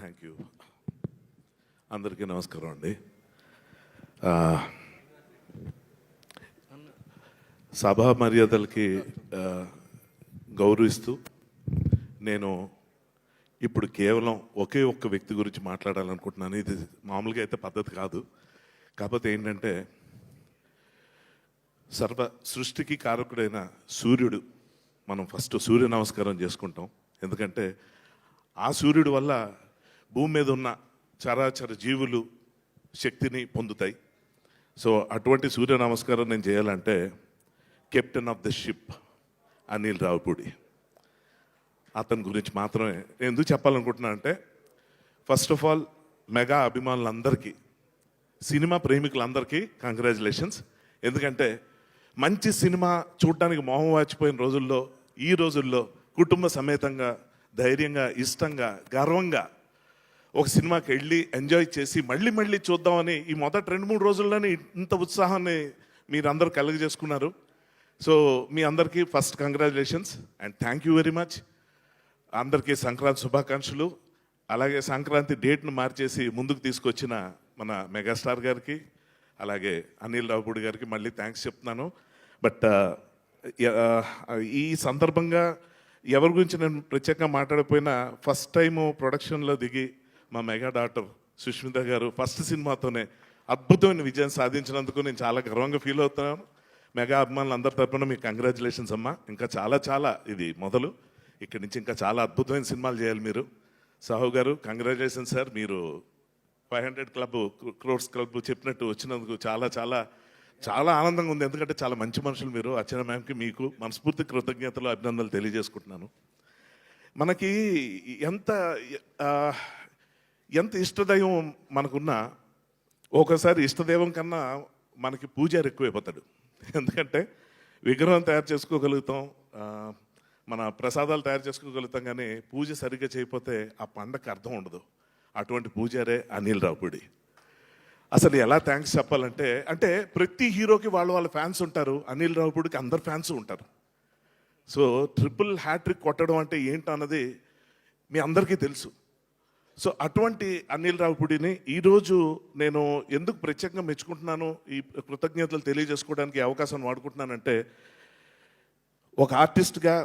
Thank you. అందరికీ నమస్కారం అండి. సభా మర్యాదలకి గౌరవిస్తూ నేను ఇప్పుడు కేవలం ఒకే ఒక్క వ్యక్తి గురించి మాట్లాడాలనుకుంటున్నాను. ఇది మామూలుగా అయితే పద్ధతి కాదు. కాకపోతే ఏంటంటే సర్వ సృష్టికి కారకుడైన సూర్యుడు, మనం ఫస్ట్ సూర్య నమస్కారం చేసుకుంటాం. ఎందుకంటే ఆ సూర్యుడు వల్ల భూమి మీద ఉన్న చరాచర జీవులు శక్తిని పొందుతాయి. సో అటువంటి సూర్య నమస్కారం నేను చేయాలంటే captain of the ship Anil Ravipudi, అతని గురించి మాత్రమే నేను ఎందుకు చెప్పాలనుకుంటున్నానంటే, ఫస్ట్ ఆఫ్ ఆల్ మెగా అభిమానులందరికీ, సినిమా ప్రేమికులందరికీ కంగ్రాచులేషన్స్. ఎందుకంటే మంచి సినిమా చూడడానికి మొహం వాచిపోయిన రోజుల్లో, ఈ రోజుల్లో కుటుంబ సమేతంగా ధైర్యంగా ఇష్టంగా గర్వంగా ఒక సినిమాకి వెళ్ళి ఎంజాయ్ చేసి మళ్ళీ మళ్ళీ చూద్దామని ఈ మొదటి 2-3 రోజుల్లోనే ఇంత ఉత్సాహాన్ని మీరందరూ కలుగజేసుకున్నారు. సో మీ అందరికీ first congratulations and thank you very much. అందరికీ సంక్రాంతి శుభాకాంక్షలు. అలాగే సంక్రాంతి డేట్ను మార్చేసి ముందుకు తీసుకొచ్చిన మన మెగాస్టార్ గారికి, అలాగే అనిల్ రావిపూడి గారికి మళ్ళీ థ్యాంక్స్ చెప్తున్నాను. బట్ ఈ సందర్భంగా ఎవరి గురించి నేను ప్రత్యేకంగా మాట్లాడకపోయినా, ఫస్ట్ టైము ప్రొడక్షన్లో దిగి మా మెగా డాక్టర్ సుష్మిత గారు ఫస్ట్ సినిమాతోనే అద్భుతమైన విజయం సాధించినందుకు నేను చాలా గర్వంగా ఫీల్ అవుతున్నాను. మెగా అభిమానులు అందరి తరఫున మీకు కంగ్రాచులేషన్స్ అమ్మా. ఇంకా చాలా చాలా ఇది మొదలు, ఇక్కడి నుంచి ఇంకా చాలా అద్భుతమైన సినిమాలు చేయాలి మీరు. సాహు గారు కంగ్రాచులేషన్స్ సార్. మీరు 500 క్రోర్స్ క్లబ్ చెప్పినట్టు వచ్చినందుకు చాలా చాలా చాలా ఆనందంగా ఉంది. ఎందుకంటే చాలా మంచి మనుషులు మీరు. అర్చన మ్యామ్కి మీకు మనస్ఫూర్తి కృతజ్ఞతలు అభినందనలు తెలియజేసుకుంటున్నాను. మనకి ఎంత ఎంత ఇష్టదైవం మనకున్నా ఒకసారి ఇష్టదైవం కన్నా మనకి పూజారి ఎక్కువైపోతాడు. ఎందుకంటే విగ్రహం తయారు చేసుకోగలుగుతాం, మన ప్రసాదాలు తయారు చేసుకోగలుగుతాం, కానీ పూజ సరిగ్గా చేయకపోతే ఆ పండగకి అర్థం ఉండదు. అటువంటి పూజారే అనిల్ రావిపూడి. అసలు ఎలా థ్యాంక్స్ చెప్పాలంటే, అంటే ప్రతి హీరోకి వాళ్ళ ఫ్యాన్స్ ఉంటారు, అనిల్ రావిపూడికి అందరు ఫ్యాన్స్ ఉంటారు. సో ట్రిపుల్ హ్యాట్రిక్ కొట్టడం అంటే ఏంటన్నది మీ అందరికీ తెలుసు. సో అటువంటి అనిల్ రావిపూడిని ఈరోజు నేను ఎందుకు ప్రత్యేకంగా మెచ్చుకుంటున్నాను, ఈ కృతజ్ఞతలు తెలియజేసుకోవడానికి అవకాశం వాడుకుంటున్నానంటే, ఒక ఆర్టిస్ట్గా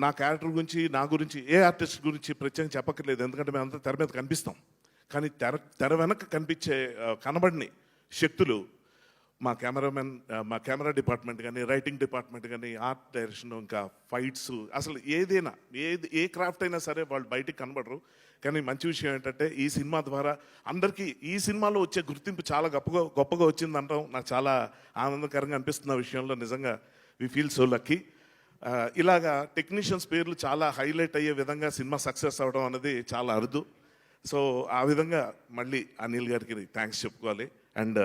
నా క్యారెక్టర్ గురించి, నా గురించి ఏ ఆర్టిస్ట్ గురించి ప్రత్యేకంగా చెప్పక్కర్లేదు. ఎందుకంటే మేము అంతా తెర మీద కనిపిస్తాం, కానీ తెర వెనక కనబడిన శక్తులు మా కెమెరామెన్, మా కెమెరా డిపార్ట్మెంట్ కానీ, రైటింగ్ డిపార్ట్మెంట్ కానీ, ఆర్ట్ డైరెక్షన్, ఇంకా ఫైట్స్, అసలు ఏదైనా ఏ క్రాఫ్ట్ అయినా సరే వాళ్ళు బయటికి కనబడరు. కానీ మంచి విషయం ఏంటంటే ఈ సినిమా ద్వారా అందరికీ ఈ సినిమాలో వచ్చే గుర్తింపు చాలా గొప్పగా వచ్చిందంటాం నాకు చాలా ఆనందకరంగా అనిపిస్తున్న విషయంలో. నిజంగా వి ఫీల్ సో లక్కీ. ఇలాగా టెక్నీషియన్స్ పేర్లు చాలా హైలైట్ అయ్యే విధంగా సినిమా సక్సెస్ అవ్వడం అనేది చాలా అరుదు. సో ఆ విధంగా మళ్ళీ అనిల్ గారికి థ్యాంక్స్ చెప్పుకోవాలి. అండ్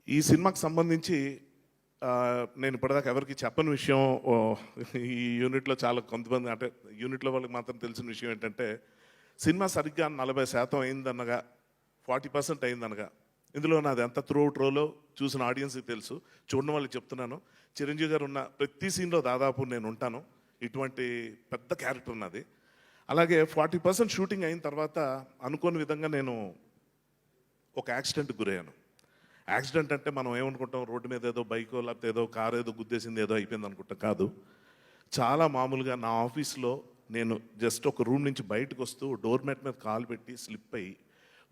ఈ సినిమాకి సంబంధించి నేను ఇప్పటిదాకా ఎవరికి చెప్పని విషయం, ఈ యూనిట్లో చాలా కొంతమంది, అంటే యూనిట్లో వాళ్ళకి మాత్రం తెలిసిన విషయం ఏంటంటే, సినిమా సరిగ్గా 40% అయిందనగా, 40% అయిందనగా, ఇందులో నాది ఎంత త్రూ అవుట్ రోలో చూసిన ఆడియన్స్కి తెలుసు, చూడడం వాళ్ళకి చెప్తున్నాను. చిరంజీవి గారు ఉన్న ప్రతి సీన్లో దాదాపు నేను ఉంటాను. ఇటువంటి పెద్ద క్యారెక్టర్ నాది. అలాగే 40% షూటింగ్ అయిన తర్వాత అనుకోని విధంగా నేను ఒక యాక్సిడెంట్కి గురయ్యాను. యాక్సిడెంట్ అంటే మనం ఏమనుకుంటాం, రోడ్డు మీద ఏదో బైకో లేకపోతే ఏదో కారు ఏదో గుద్దేసింది ఏదో అయిపోయింది అనుకుంటాం. కాదు, చాలా మామూలుగా నా ఆఫీస్లో నేను జస్ట్ ఒక రూమ్ నుంచి బయటకు వస్తూ డోర్ మ్యాట్ మీద కాలు పెట్టి స్లిప్ అయ్యి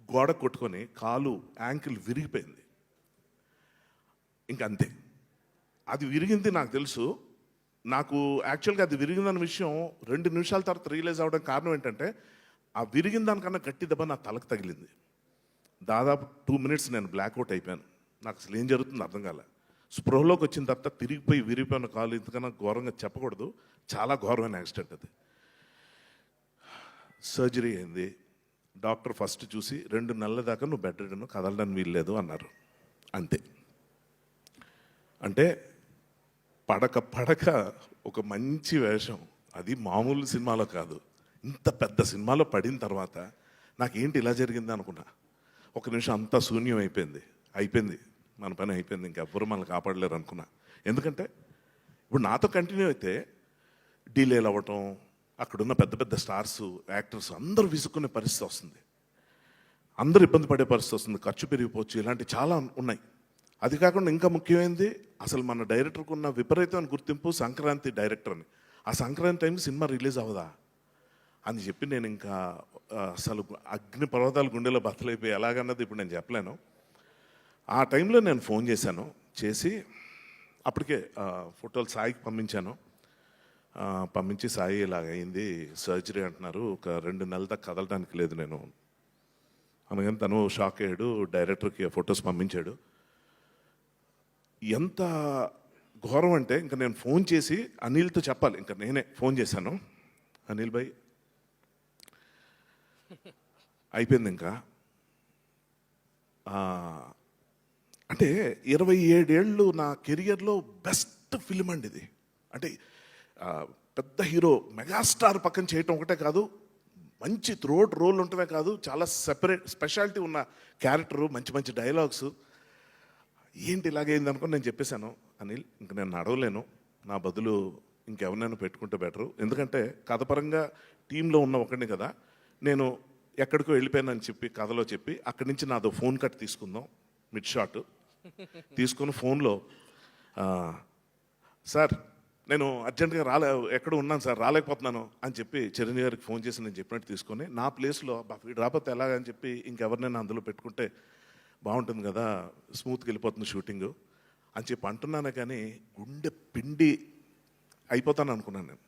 గోడ కొట్టుకొని కాలు యాంకిల్ విరిగిపోయింది. ఇంకంతే. అది విరిగింది నాకు తెలుసు. నాకు యాక్చువల్గా అది విరిగిందన్న విషయం 2 నిమిషాల తర్వాత రియలైజ్ అవ్వడం కారణం ఏంటంటే, ఆ విరిగిన దానికన్నా గట్టి దెబ్బ నా తలకు తగిలింది. దాదాపు 2 minutes నేను బ్లాక్అవుట్ అయిపోయాను. నాకు అసలు ఏం జరుగుతుందో అర్థం కాలే. స్పృహలోకి వచ్చిన తర్వాత తిరిగిపోయి విరిగిపోయిన కాలు, ఇంతకన్నా ఘోరంగా చెప్పకూడదు, చాలా ఘోరమైన యాక్సిడెంట్ అది. సర్జరీ అయింది. డాక్టర్ ఫస్ట్ చూసి 2 నెలల దాకా నువ్వు బెడ్ రిడన్, కదలడానికి వీల్లేదు అన్నారు. అంతే. అంటే పడక ఒక మంచి వేషం, అది మామూలు సినిమాలో కాదు, ఇంత పెద్ద సినిమాలో పడిన తర్వాత నాకేంటి ఇలా జరిగింది అనుకున్నా. ఒక నిమిషం అంతా శూన్యం అయిపోయింది, మన పని అయిపోయింది, ఇంకెవ్వరు మనల్ని కాపాడలేరు అనుకున్నా. ఎందుకంటే ఇప్పుడు నాతో కంటిన్యూ అయితే డీలేలు అవ్వటం, అక్కడున్న పెద్ద పెద్ద స్టార్స్, యాక్టర్స్ అందరూ విసుక్కునే పరిస్థితి వస్తుంది. అందరూ ఇబ్బంది పడే పరిస్థితి వస్తుంది. ఖర్చు పెరిగిపోవచ్చు, ఇలాంటి చాలా ఉన్నాయి. అది కాకుండా ఇంకా ముఖ్యమైనది, అసలు మన డైరెక్టర్కి ఉన్న విపరీతమైన గుర్తింపు సంక్రాంతి డైరెక్టర్ అని. ఆ సంక్రాంతి టైంకి సినిమా రిలీజ్ అవ్వదా అని చెప్పి నేను ఇంకా అసలు అగ్ని పర్వతాలు గుండెలో బద్దలైపోయి ఎలాగన్నది ఇప్పుడు నేను చెప్పలేను. ఆ టైంలో నేను ఫోన్ చేసి అప్పటికే ఫోటోలు సాయికి పంపించాను. పంపించి సాయి ఇలాగైంది, సర్జరీ అంటున్నారు, ఒక 2 నెలల దాకా కదలడానికి లేదు నేను అనగానే తను షాక్ అయ్యాడు. డైరెక్టర్కి ఫొటోస్ పంపించాడు. ఎంత ఘోరం అంటే ఇంకా నేను ఫోన్ చేసి అనిల్తో చెప్పాలి, ఇంకా నేనే ఫోన్ చేశాను. అనిల్ భాయ్ అయిపోయింది ఇంకా. అంటే 27 ఏళ్ళు నా కెరియర్లో బెస్ట్ ఫిలిం అండి ఇది. అంటే పెద్ద హీరో మెగాస్టార్ పక్కన చేయటం ఒకటే కాదు, మంచి త్రోట్ రోల్ ఉంటమే కాదు, చాలా స్పెషాలిటీ ఉన్న క్యారెక్టరు, మంచి మంచి డైలాగ్స్. ఏంటి ఇలాగైంది అనుకుని నేను చెప్పేశాను, అనిల్ ఇంక నేను నడవలేను, నా బదులు ఇంకెవరినైనా పెట్టుకుంటే బెటరు. ఎందుకంటే కథపరంగా టీంలో ఉన్న ఒకడిని కదా, నేను ఎక్కడికో వెళ్ళిపోయానని చెప్పి కథలో చెప్పి అక్కడి నుంచి నాదో ఫోన్ కట్ తీసుకుందాం, మిడ్ షాట్ తీసుకుని ఫోన్లో సార్ నేను అర్జెంటుగా ఎక్కడ ఉన్నాను సార్, రాలేకపోతున్నాను అని చెప్పి చిరంజీవి గారికి ఫోన్ చేసి నేను చెప్పినట్టు తీసుకొని నా ప్లేస్లో వీడు రాకపోతే ఎలాగని చెప్పి ఇంకెవరినైనా అందులో పెట్టుకుంటే బాగుంటుంది కదా, స్మూత్గా వెళ్ళిపోతుంది షూటింగు అని చెప్పి అంటున్నాను. కానీ గుండె పిండి అయిపోతాను అనుకున్నాను నేను.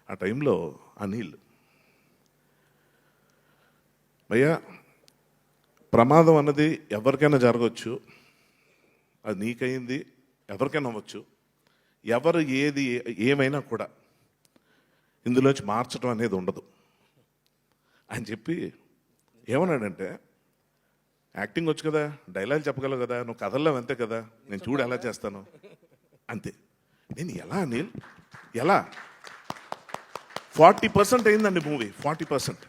ఆ టైంలో అనిల్ భయ్యా, ప్రమాదం అన్నది ఎవరికైనా జరగవచ్చు, అది నీకైంది, ఎవరికైనా అవ్వచ్చు, ఎవరు ఏది ఏమైనా కూడా ఇందులోంచి మార్చడం అనేది ఉండదు అని చెప్పి ఏమన్నాడంటే, యాక్టింగ్ వచ్చు కదా, డైలాగ్ చెప్పగలవు కదా, నువ్వు కథల్లో అంతే కదా, నేను చూడు ఎలా చేస్తాను అంతే. నేను ఎలా అనిల్ ఎలా 40% అయిందండి మూవీ, 40%,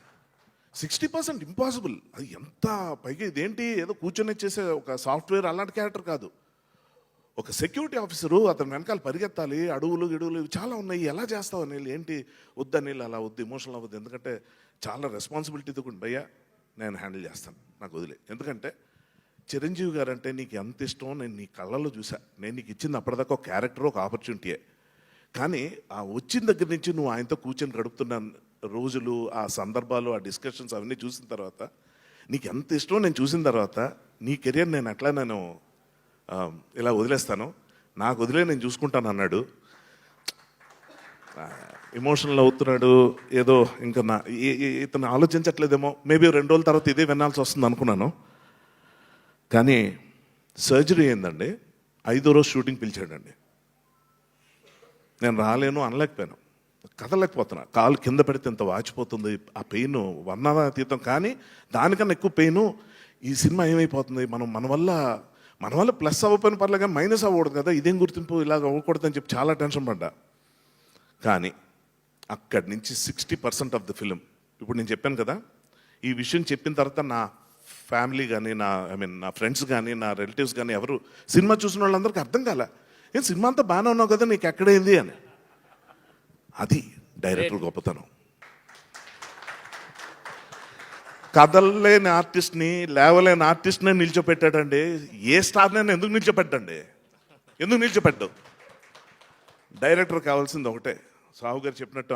60% ఇంపాసిబుల్. అది ఎంత పైగా ఇదేంటి ఏదో కూర్చొని చేసే ఒక సాఫ్ట్వేర్ అలాంటి క్యారెక్టర్ కాదు, ఒక సెక్యూరిటీ ఆఫీసరు, అతను వెనకాల పరిగెత్తాలి, అడవులు గిడువులు ఇవి చాలా ఉన్నాయి, ఎలా చేస్తావు అనిల్, ఏంటి వద్దు అనిల్, అలా వద్దు, ఎమోషనల్ అవ్వద్దు, ఎందుకంటే చాలా రెస్పాన్సిబిలిటీతో కూడా భయ్యా నేను హ్యాండిల్ చేస్తాను, నాకు వదిలే. ఎందుకంటే చిరంజీవి గారు అంటే నీకు ఎంత ఇష్టం నేను నీ కళ్ళల్లో చూసా. నేను నీకు ఇచ్చింది అప్పటిదాకా ఒక క్యారెక్టర్, ఒక ఆపర్చునిటీయే. కానీ ఆ వచ్చిన దగ్గర నుంచి నువ్వు ఆయనతో కూర్చొని గడుపుతున్న రోజులు, ఆ సందర్భాలు, ఆ డిస్కషన్స్ అవన్నీ చూసిన తర్వాత నీకు ఎంత ఇష్టం నేను చూసిన తర్వాత నీ కెరియర్ నేను అట్లా నేను ఇలా వదిలేస్తాను, నాకు వదిలే నేను చూసుకుంటాను అన్నాడు. ఎమోషనల్ అవుతున్నాడు ఏదో, ఇంకా ఇతను ఆలోచించట్లేదేమో, మేబీ 2 రోజుల తర్వాత ఇదే వినాల్సి వస్తుంది అనుకున్నాను. కానీ సర్జరీ అయిందండి, 5వ రోజు షూటింగ్ పిలిచాడండి. నేను రాలేను అనలేకపోయాను, కదలేకపోతున్నా, కాలు కింద పెడితే ఎంత వాచిపోతుంది, ఆ పెయిన్ వర్ణనాతీతం. కానీ దానికన్నా ఎక్కువ పెయిన్ ఈ సినిమా ఏమైపోతుంది, మన వల్ల ప్లస్ అవ్వకపోయిన పర్లేదు కానీ మైనస్ అవ్వకూడదు కదా, ఇదేం గుర్తింపు, ఇలాగ అవ్వకూడదు అని చెప్పి చాలా టెన్షన్ పడ్డా. కానీ అక్కడి నుంచి 60% ఆఫ్ ద ఫిలిం, ఇప్పుడు నేను చెప్పాను కదా, ఈ విషయం చెప్పిన తర్వాత నా ఫ్యామిలీ కానీ, నా ఫ్రెండ్స్ కానీ, నా రిలేటివ్స్ కానీ ఎవరు సినిమా చూసిన వాళ్ళందరికీ అర్థం కాలే, ఏం సినిమా అంతా బాగానే ఉన్నావు కదా, నీకు ఎక్కడైంది అని. అది డైరెక్టర్ గొప్పతనం. కదలలేని ఆర్టిస్ట్ని, లేవలేని ఆర్టిస్ట్నే నిల్చోపెట్టాడండి. ఏ స్టార్నైనా ఎందుకు నిల్చోపెట్టావు? డైరెక్టర్ కావాల్సింది ఒకటే, సాహు గారు చెప్పినట్టు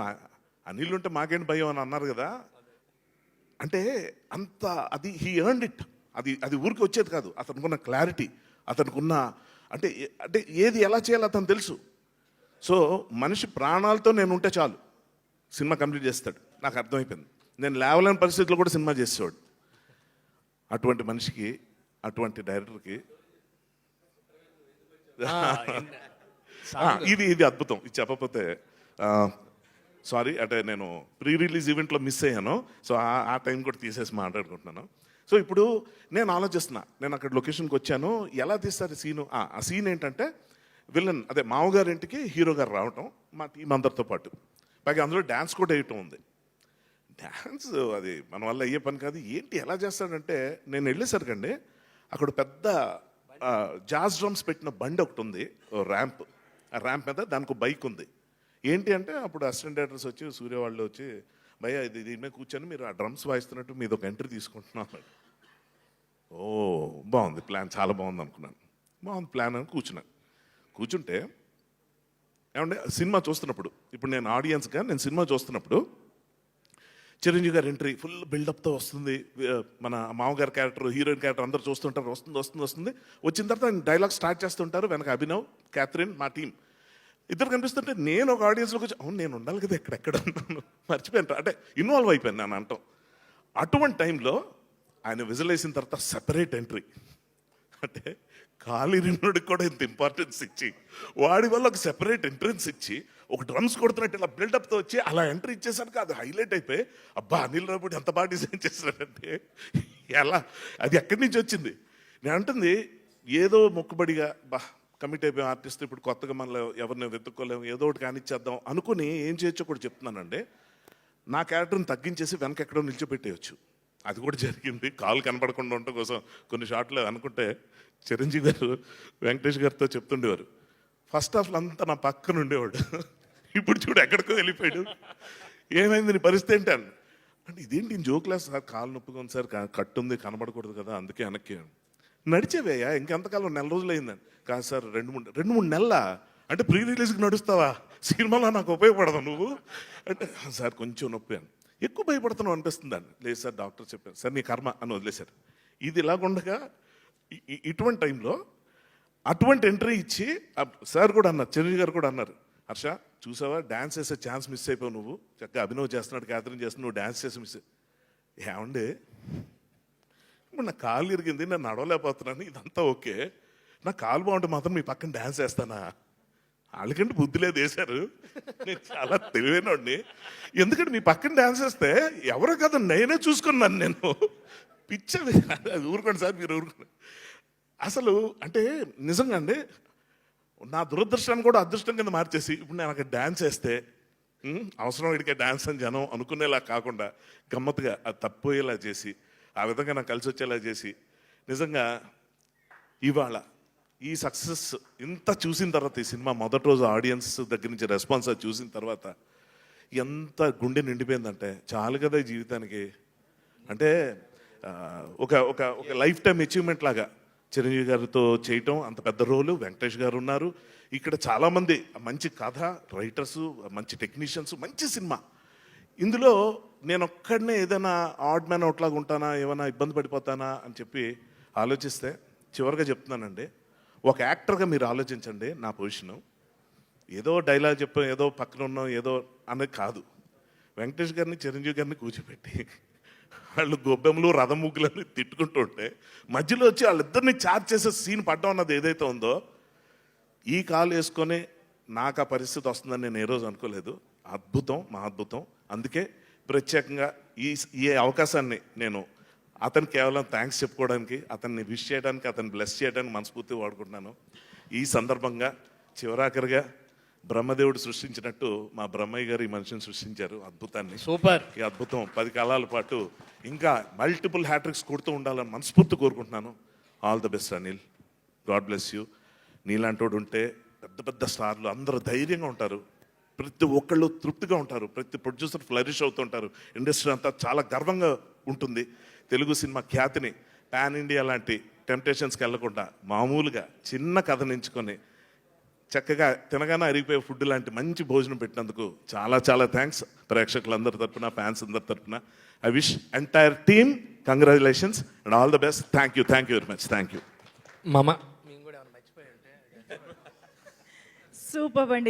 అనిల్ ఉంటే మాకేంటి భయం అని అన్నారు కదా, అంటే అంత అది హీ ఎర్న్డ్ ఇట్. అది ఊరికి వచ్చేది కాదు. అతనుకున్న క్లారిటీ, అతనుకున్న అంటే ఏది ఎలా చేయాలో అతను తెలుసు. సో మనిషి ప్రాణాలతో నేను ఉంటే చాలు సినిమా కంప్లీట్ చేస్తాడు, నాకు అర్థమైపోయింది. నేను లేవలేని పరిస్థితుల్లో కూడా సినిమా చేసేవాడు. అటువంటి మనిషికి, అటువంటి డైరెక్టర్కి ఇది అద్భుతం. ఇది చెప్పకపోతే సారీ, అంటే నేను ప్రీ రిలీజ్ ఈవెంట్లో మిస్ అయ్యాను. సో ఆ టైం కూడా తీసేసి మాట్లాడుకుంటున్నాను. సో ఇప్పుడు నేను ఆలోచిస్తున్నా, నేను అక్కడ లొకేషన్కి వచ్చాను, ఎలా తీస్తారు సీను. ఆ సీన్ ఏంటంటే విలన్, అదే మామగారింటికి హీరో గారు రావటం, మా టీం అందరితో పాటు, పైగా అందులో డ్యాన్స్ కూడా వేయటం ఉంది. డ్యాన్స్ అది మన వల్ల అయ్యే పని కాదు. ఏంటి ఎలా చేస్తాడంటే, నేను వెళ్ళేసరికండి అక్కడ పెద్ద జాజ్ డ్రమ్స్ పెట్టిన బండి ఒకటి ఉంది, ర్యాంప్. ఆ ర్యాంప్ మీద దానికి బైక్ ఉంది. ఏంటి అంటే అప్పుడు అసిస్టెంట్ డైరెక్టర్స్ వచ్చి సూర్య వాళ్ళు వచ్చి భయ్యా ఇది దీని మీద కూర్చొని మీరు ఆ డ్రమ్స్ వాయిస్తున్నట్టు మీద ఒక ఎంట్రీ తీసుకుంటున్నాం అన్నాడు. ఓ బాగుంది ప్లాన్, చాలా బాగుంది అనుకున్నాను. బాగుంది ప్లాన్ అని కూర్చుంటే ఏమంటే సినిమా చూస్తున్నప్పుడు ఇప్పుడు నేను ఆడియన్స్గా నేను సినిమా చూస్తున్నప్పుడు చిరంజీవి గారి ఎంట్రీ ఫుల్ బిల్డప్తో వస్తుంది. మన మామగారి క్యారెక్టర్, హీరోయిన్ క్యారెక్టర్ అందరూ చూస్తుంటారు. వస్తుంది వచ్చిన తర్వాత ఆయన డైలాగ్ స్టార్ట్ చేస్తుంటారు. వెనక అభినవ్, క్యాథరిన్, మా టీం ఇద్దరు కనిపిస్తుంటే నేను ఒక ఆడియన్స్లోకి వచ్చి అవును నేను ఉండాలి కదా ఎక్కడెక్కడ ఉన్నాను మర్చిపోయాను, అంటే ఇన్వాల్వ్ అయిపోయాను నేను అంటాం. అటువంటి టైంలో ఆయన విజిల్ వేసిన తర్వాత సెపరేట్ ఎంట్రీ, అంటే కాళీరుణుడికి కూడా ఇంత ఇంపార్టెన్స్ ఇచ్చి వాడి వల్ల ఒక సెపరేట్ ఎంట్రన్స్ ఇచ్చి ఒక డ్రమ్స్ కొడుతున్నట్టు ఇలా బిల్డప్తో వచ్చి అలా ఎంట్రీ ఇచ్చేసరికి అది హైలైట్ అయిపోయి అబ్బా అనిల్ రావుడి ఎంత బాగా డిజైన్ చేస్తున్నాడంటే ఎలా అది ఎక్కడి నుంచి వచ్చింది. నేను అంటుంది ఏదో మొక్కుబడిగా బా కమిట్ అయిపోయాం ఆర్టిస్ట్, ఇప్పుడు కొత్తగా మనలో ఎవరిని వెతుక్కోలేము, ఏదో ఒకటి కానిచ్చేద్దాం అనుకుని ఏం చేయొచ్చో కూడా చెప్తున్నానండి. నా క్యారెక్టర్ని తగ్గించేసి వెనక ఎక్కడో నిల్చోపెట్టేయచ్చు. అది కూడా జరిగింది. కాలు కనపడకుండా ఉండటం కోసం కొన్ని షాట్లు అనుకుంటే చిరంజీవి గారు వెంకటేష్ గారితో చెప్తుండేవారు, ఫస్ట్ హాఫ్లో అంతా నా పక్కన ఉండేవాడు, ఇప్పుడు చూడు ఎక్కడికో వెళ్ళిపోయాడు, ఏమైంది నీ పరిస్థితి ఏంటి అంటే ఇదేంటి జోక్లా సార్, కాలు నొప్పిగా ఉంది సార్, కట్టుంది కనబడకూడదు కదా అందుకే వెనక్కి నడిచేవేయా ఇంకెంతకాలం, నెల రోజులు అయిందని. కాదు సార్ రెండు మూడు నెలల అంటే ప్రీ రిలీజ్కి నడుస్తావా, సినిమాలో నాకు ఉపయోగపడదు నువ్వు అంటే సార్ కొంచెం నొప్పి అని. ఎక్కువ భయపడుతున్నావు అనిపిస్తుంది అండి. లేదు సార్ డాక్టర్ చెప్పారు సార్ నీ కర్మ అని వదిలేశారు. ఇది ఇలాగుండగా ఇటువంటి టైంలో అటువంటి ఎంట్రీ ఇచ్చి సార్ కూడా అన్నారు, చిరంజీవి గారు కూడా అన్నారు, హర్ష చూసావా డ్యాన్స్ చేసే ఛాన్స్ మిస్ అయిపోయావు నువ్వు, చక్కగా అభినవ్ చేస్తున్నాడు, క్యాథరిన్ చేస్తున్నావు, నువ్వు డ్యాన్స్ చేసి మిస్ ఏమండి ఇప్పుడు నా కాలు ఇరిగింది, నేను నడవలేకపోతున్నాను, ఇదంతా ఓకే, నా కాలు బాగుంటే మాత్రం మీ పక్కన డ్యాన్స్ వేస్తానా, వాళ్ళకంటే బుద్ధి లేదు వేశారు, నేను చాలా తెలివైనోడిని, ఎందుకంటే మీ పక్కన డ్యాన్స్ వేస్తే ఎవరో కదా నేనే చూసుకున్నాను, నేను పిచ్చది ఊరుకోండి సార్ మీరు ఊరుకోండి. అసలు అంటే నిజంగా అండి నా దురదృష్టాన్ని కూడా అదృష్టం కింద మార్చేసి ఇప్పుడు నేను అక్కడ డ్యాన్స్ వేస్తే అవసరం ఇడికే డ్యాన్స్ అని జనం అనుకునేలా కాకుండా గమ్మత్తుగా అది తప్పోయేలా చేసి ఆ విధంగా నాకు కలిసి వచ్చేలా చేసి నిజంగా ఇవాళ ఈ సక్సెస్ ఇంత చూసిన తర్వాత ఈ సినిమా మొదటి రోజు ఆడియన్స్ దగ్గర నుంచి రెస్పాన్స్ అది చూసిన తర్వాత ఎంత గుండె నిండిపోయిందంటే చాలు కదా ఈ జీవితానికి, అంటే ఒక ఒక ఒక లైఫ్ టైం అచీవ్మెంట్ లాగా చిరంజీవి గారితో చేయటం, అంత పెద్ద రోలు, వెంకటేష్ గారు ఉన్నారు ఇక్కడ, చాలామంది మంచి కథ రైటర్సు, మంచి టెక్నీషియన్స్, మంచి సినిమా. ఇందులో నేను ఒక్కడనే ఏదైనా ఆడ్ మ్యాన్ అవుట్లాగా ఉంటానా, ఏమైనా ఇబ్బంది పడిపోతానా అని చెప్పి ఆలోచిస్తే చివరిగా చెప్తున్నానండి, ఒక యాక్టర్గా మీరు ఆలోచించండి నా పొజిషను, ఏదో డైలాగ్ చెప్పాం ఏదో పక్కన ఉన్నాం ఏదో అనేది కాదు, వెంకటేష్ గారిని చిరంజీవి గారిని కూర్చోబెట్టి వాళ్ళు గొబ్బెమ్మలు రథముగ్గులని తిట్టుకుంటూ ఉంటే మధ్యలో వచ్చి వాళ్ళిద్దరిని చార్జ్ చేసే సీన్ పడ్డం అన్నది ఏదైతే ఉందో, ఈ కాలు వేసుకొని నాకు ఆ పరిస్థితి వస్తుందని నేను ఏ రోజు అనుకోలేదు. అద్భుతం, మా అద్భుతం. అందుకే ప్రత్యేకంగా ఈ అవకాశాన్ని నేను అతను కేవలం థ్యాంక్స్ చెప్పుకోవడానికి, అతన్ని విష్ చేయడానికి, అతన్ని బ్లెస్ చేయడానికి మనస్ఫూర్తిగా వాడుకుంటున్నాను. ఈ సందర్భంగా చివరాఖరిగా బ్రహ్మదేవుడు సృష్టించినట్టు మా బ్రహ్మయ్య గారు ఈ మనిషిని సృష్టించారు, అద్భుతాన్ని. సూపర్. ఈ అద్భుతం 10 కాలాల పాటు ఇంకా మల్టిపుల్ హ్యాట్రిక్స్ కొడుతూ ఉండాలని మనస్ఫూర్తి కోరుకుంటున్నాను. All the best Anil, God bless you. నీలాంటోడు ఉంటే పెద్ద పెద్ద స్టార్లు అందరూ ధైర్యంగా ఉంటారు, ప్రతి ఒక్కళ్ళు తృప్తిగా ఉంటారు, ప్రతి ప్రొడ్యూసర్ ఫ్లరిష్ అవుతుంటారు, ఇండస్ట్రీ అంతా చాలా గర్వంగా ఉంటుంది. తెలుగు సినిమా ఖ్యాతిని పాన్ ఇండియా లాంటి టెంప్టేషన్స్కి వెళ్లకుండా మామూలుగా చిన్న కథ నించుకొని చక్కగా తినగానే అరిగిపోయే ఫుడ్ లాంటి మంచి భోజనం పెట్టినందుకు చాలా చాలా థ్యాంక్స్. ప్రేక్షకులందరి తరపున, ఫ్యాన్స్ అందరి తరపున I wish entire team congratulations and all the best. Thank you very much. Thank you. మామ సూపర్ అండి.